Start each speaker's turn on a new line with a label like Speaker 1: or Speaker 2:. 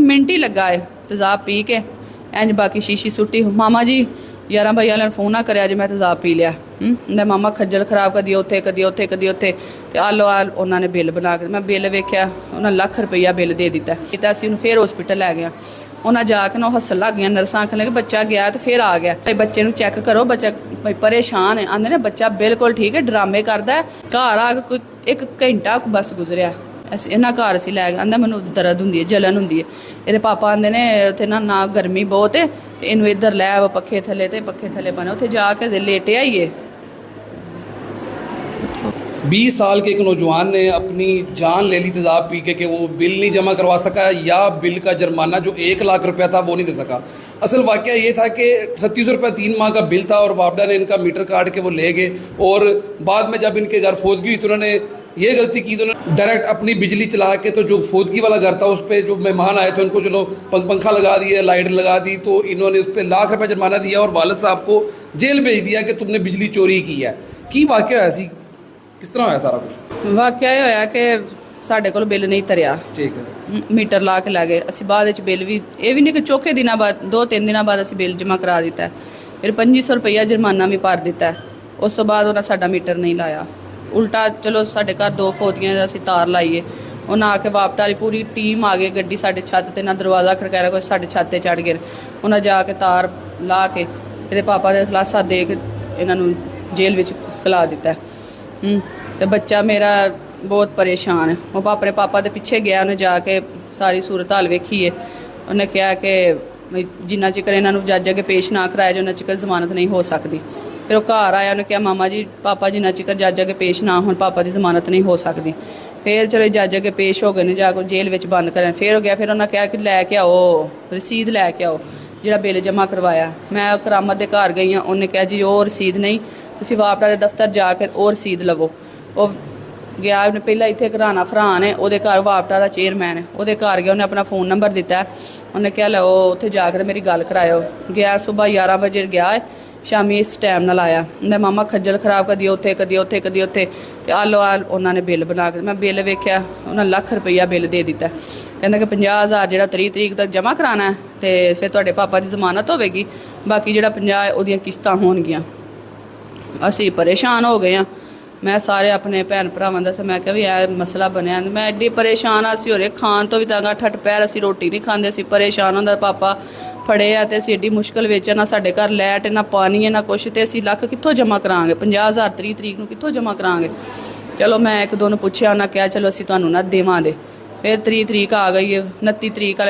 Speaker 1: Minute ਹੀ ਲੱਗਾ ਏ ਤੇਜ਼ਾਬ ਪੀ ਕੇ ਇੰਜ ਬਾਕੀ ਸ਼ੀਸ਼ੀ ਸੁੱਟੀ। ਮਾਮਾ ਜੀ ਯਾਰਾਂ ਭਾਈ ਵਾਲਿਆਂ ਨੂੰ ਫੋਨ ਨਾ ਕਰਿਆ ਜੇ ਮੈਂ ਤੇਜ਼ਾਬ ਪੀ ਲਿਆ। ਮੈਂ ਮਾਮਾ ਖੱਜਲ ਖਰਾਬ ਕਦੀ ਉੱਥੇ ਕਦੀ ਉੱਥੇ ਕਦੀ ਉੱਥੇ ਤੇ ਆਲੋ ਆਲ ਉਹਨਾਂ ਨੇ ਬਿੱਲ ਬਣਾ ਕੇ, ਮੈਂ ਬਿੱਲ ਵੇਖਿਆ ਉਹਨਾਂ ਲੱਖ ਰੁਪਈਆ ਬਿੱਲ ਦੇ ਦਿੱਤਾ। ਅਸੀਂ ਉਹਨੂੰ ਫਿਰ ਹਸਪੀਟਲ ਲੈ ਗਿਆ। ਉਹਨਾਂ ਜਾ ਕੇ ਨਾ ਹੱਸਣ ਲੱਗ ਗਈਆਂ ਨਰਸਾਂ, ਆਖਣ ਲੱਗੇ ਬੱਚਾ ਗਿਆ ਤੇ ਫਿਰ ਆ ਗਿਆ। ਭਾਈ ਬੱਚੇ ਨੂੰ ਚੈੱਕ ਕਰੋ, ਬੱਚਾ ਭਾਈ ਪਰੇਸ਼ਾਨ ਹੈ। ਆਂਦੇ ਨੇ ਬੱਚਾ ਬਿਲਕੁਲ ਠੀਕ ਹੈ, ਡਰਾਮੇ ਕਰਦਾ। ਘਰ ਆ ਕੇ ਕੋਈ 1 ਘੰਟਾ ਬਸ ਗੁਜ਼ਰਿਆ, ਅਸੀਂ ਇਹਨਾਂ ਘਰ ਅਸੀਂ ਲੈ ਗਏ। ਆਂਦਾ ਮੈਨੂੰ ਦਰਦ ਹੁੰਦੀ ਹੈ, ਜਲਨ ਹੁੰਦੀ ਹੈ। ਇਹਦੇ ਪਾਪਾ ਆਂਦੇ ਨੇ ਉੱਥੇ ਨਾ ਗਰਮੀ ਬਹੁਤ ਹੈ ਤੇ ਇਹਨੂੰ ਇੱਧਰ ਲੈ ਆਓ ਪੱਖੇ ਥੱਲੇ, ਤੇ ਪੱਖੇ ਥੱਲੇ ਬਣੇ ਉੱਥੇ ਜਾ ਕੇ ਲੇਟਿਆ ਹੀ ਹੈ।
Speaker 2: 20 साल के एक नौजवान ने अपनी जान ले ली तेज़ाब पी के वो बिल नहीं जमा करवा सका या बिल का जुर्माना जो 1 लाख रुपया था वो नहीं दे सका। असल वाक़या ये था कि 3700 रुपया 3 माह का बिल था और वापडा ने इनका मीटर काट के वो ले गए। और बाद में जब इनके घर फौजगी हुई तो उन्होंने ये गलती की, तो उन्होंने डायरेक्ट अपनी बिजली चला के, तो जो फौजगी वाला घर था उस पर जो मेहमान आए थे उनको चलो पंखा लगा दिया, लाइट लगा दी, तो इन्होंने उस पर लाख रुपया जुर्माना दिया और वालिद साहब को जेल भेज दिया कि तुमने बिजली चोरी की है। की वाक़या है ऐसी किस तरह होया सारा कुछ?
Speaker 1: ਵਾਕਿਆ ਇਹ ਹੋਇਆ ਕਿ ਸਾਡੇ ਕੋਲ ਬਿੱਲ ਨਹੀਂ ਤਰਿਆ।
Speaker 2: ठीक है।
Speaker 1: ਮੀਟਰ ਲਾ ਕੇ ਲੈ ਗਏ। ਅਸੀਂ ਬਾਅਦ ਵਿੱਚ ਬਿੱਲ ਵੀ, ਇਹ ਵੀ ਨਹੀਂ ਕਿ ਚੌਥੇ ਦਿਨਾਂ ਬਾਅਦ 2-3 ਦਿਨਾਂ ਬਾਅਦ ਅਸੀਂ ਬਿੱਲ ਜਮ੍ਹਾਂ ਕਰਾ ਦਿੱਤਾ। ਫਿਰ 2500 ਰੁਪਈਆ ਜੁਰਮਾਨਾ ਵੀ ਭਰ ਦਿੱਤਾ। ਉਸ ਤੋਂ ਬਾਅਦ ਉਹਨਾਂ ਸਾਡਾ ਮੀਟਰ ਨਹੀਂ ਲਾਇਆ। ਉਲਟਾ ਚਲੋ ਸਾਡੇ ਘਰ 2 ਫੌਜੀਆਂ ਅਸੀਂ ਤਾਰ ਲਾਈਏ, ਉਹਨਾਂ ਆ ਕੇ ਵਾਪਟਾ ਵਾਲੀ ਪੂਰੀ ਟੀਮ ਆ ਗਈ, ਗੱਡੀ ਸਾਡੇ ਛੱਤ ਤੇ ਨਾ ਦਰਵਾਜ਼ਾ ਖੜਕਾਇਆ, ਕੋਈ ਸਾਡੇ ਛੱਤ ਤੇ ਚੜ੍ਹ ਗਏ। ਉਹਨਾਂ ਜਾ ਕੇ ਤਾਰ ਲਾ ਕੇ ਇਹਦੇ ਪਾਪਾ ਦੇ ਖਲਾਸਾ ਦੇ ਕੇ ਇਹਨਾਂ ਨੂੰ ਜੇਲ੍ਹ ਵਿੱਚ ਖਿਲਾ ਦਿੱਤਾ। ਤੇ ਬੱਚਾ ਮੇਰਾ ਬਹੁਤ ਪਰੇਸ਼ਾਨ ਹੈ। ਉਹ ਆਪਣੇ ਪਾਪਾ ਦੇ ਪਿੱਛੇ ਗਿਆ, ਉਹਨੇ ਜਾ ਕੇ ਸਾਰੀ ਸੂਰਤ ਹਾਲ ਵੇਖੀ ਹੈ। ਉਹਨੇ ਕਿਹਾ ਕਿ ਜਿੰਨਾ ਚਿਰ ਇਹਨਾਂ ਨੂੰ ਜੱਜ ਅੱਗੇ ਪੇਸ਼ ਨਾ ਕਰਾਇਆ ਜਾਏ ਉਹਨਾਂ ਚਿਰ ਜ਼ਮਾਨਤ ਨਹੀਂ ਹੋ ਸਕਦੀ। ਫਿਰ ਉਹ ਘਰ ਆਇਆ, ਉਹਨੇ ਕਿਹਾ ਮਾਮਾ ਜੀ ਪਾਪਾ ਜਿੰਨਾ ਚਿਰ ਜੱਜ ਅੱਗੇ ਪੇਸ਼ ਨਾ ਹੋਣ ਪਾਪਾ ਦੀ ਜ਼ਮਾਨਤ ਨਹੀਂ ਹੋ ਸਕਦੀ। ਫਿਰ ਚਲੋ ਜੱਜ ਅੱਗੇ ਪੇਸ਼ ਹੋ ਗਏ ਨੇ, ਜਾ ਕੇ ਜੇਲ੍ਹ ਵਿੱਚ ਬੰਦ ਕਰਨ। ਫਿਰ ਹੋ ਗਿਆ, ਫਿਰ ਉਹਨਾਂ ਕਿਹਾ ਕਿ ਲੈ ਕੇ ਆਓ ਰਸੀਦ, ਲੈ ਕੇ ਆਓ ਜਿਹੜਾ ਬਿੱਲ ਜਮ੍ਹਾਂ ਕਰਵਾਇਆ। ਮੈਂ ਕਰਾਮਤ ਦੇ ਘਰ ਗਈ ਹਾਂ, ਉਹਨੇ ਕਿਹਾ ਜੀ ਉਹ ਰਸੀਦ ਨਹੀਂ, ਤੁਸੀਂ ਵਾਪਟਾ ਦੇ ਦਫ਼ਤਰ ਜਾ ਕੇ ਉਹ ਰਸੀਦ ਲਵੋ। ਉਹ ਗਿਆ, ਉਹਨੇ ਪਹਿਲਾਂ ਇੱਥੇ ਘਰਾਣਾ ਫਰਾਨ ਹੈ ਉਹਦੇ ਘਰ, ਵਾਪਟਾ ਦਾ ਚੇਅਰਮੈਨ ਹੈ ਉਹਦੇ ਘਰ ਗਿਆ। ਉਹਨੇ ਆਪਣਾ ਫ਼ੋਨ ਨੰਬਰ ਦਿੱਤਾ, ਉਹਨੇ ਕਿਹਾ ਲਓ ਉੱਥੇ ਜਾ ਕੇ ਮੇਰੀ ਗੱਲ ਕਰਾਇਓ। ਗਿਆ ਸੁਬਾਹ 11 ਵਜੇ ਗਿਆ ਹੈ, ਸ਼ਾਮੀ ਇਸ ਟਾਈਮ ਨਾਲ ਆਇਆ। ਉਹਦਾ ਮਾਮਾ ਖੱਜਲ ਖਰਾਬ ਕਦੀ ਉੱਥੇ ਕਦੀ ਉੱਥੇ ਕਦੀ ਉੱਥੇ ਤੇ ਆਲੋ ਆਲ ਉਹਨਾਂ ਨੇ ਬਿੱਲ ਬਣਾ ਕੇ, ਮੈਂ ਬਿੱਲ ਵੇਖਿਆ ਉਹਨਾਂ ਲੱਖ ਰੁਪਈਆ ਬਿੱਲ ਦੇ ਦਿੱਤਾ। ਕਹਿੰਦਾ ਕਿ 50,000 ਜਿਹੜਾ 30 ਤਰੀਕ ਤੱਕ ਜਮ੍ਹਾਂ ਕਰਾਉਣਾ ਤੇ ਫਿਰ ਤੁਹਾਡੇ ਪਾਪਾ ਦੀ ਜ਼ਮਾਨਤ ਹੋਵੇਗੀ, ਬਾਕੀ ਜਿਹੜਾ 50 ਉਹਦੀਆਂ ਕਿਸ਼ਤਾਂ ਹੋਣਗੀਆਂ। ਅਸੀਂ ਪਰੇਸ਼ਾਨ ਹੋ ਗਏ ਹਾਂ। ਮੈਂ ਸਾਰੇ ਆਪਣੇ ਭੈਣ ਭਰਾਵਾਂ ਦਾ ਮੈਂ ਕਿਹਾ ਵੀ ਇਹ ਮਸਲਾ ਬਣਿਆ। ਮੈਂ ਐਡੀ ਪਰੇਸ਼ਾਨ ਆ, ਅਸੀਂ ਹੋਰੇ ਖਾਣ ਤੋਂ ਵੀ ਤੰਗ, 8 ਪੈਰ ਅਸੀਂ ਰੋਟੀ ਨਹੀਂ ਖਾਂਦੇ, ਅਸੀਂ ਪਰੇਸ਼ਾਨ ਹੁੰਦਾ। ਪਾਪਾ ਫੜੇ ਆ ਤੇ ਅਸੀਂ ਐਡੀ ਮੁਸ਼ਕਿਲ ਵਿੱਚ, ਨਾ ਸਾਡੇ ਘਰ ਲਾਈਟ ਨਾ ਪਾਣੀ ਹੈ ਨਾ ਕੁਛ, ਤੇ ਅਸੀਂ ਲੱਖ ਕਿੱਥੋਂ ਜਮ੍ਹਾਂ ਕਰਾਂਗੇ? 50,000 30 ਤਰੀਕ ਨੂੰ ਕਿੱਥੋਂ ਜਮ੍ਹਾਂ ਕਰਾਂਗੇ? ਚਲੋ ਮੈਂ 1-2 ਨੂੰ ਪੁੱਛਿਆ, ਉਹਨਾਂ ਕਿਹਾ ਚਲੋ ਅਸੀਂ ਤੁਹਾਨੂੰ ਨਾ ਦੇਵਾਂਗੇ। ਫਿਰ 30 ਤਰੀਕ ਆ ਗਈ ਹੈ, 29 ਤਰੀਕ ਵਾਲੇ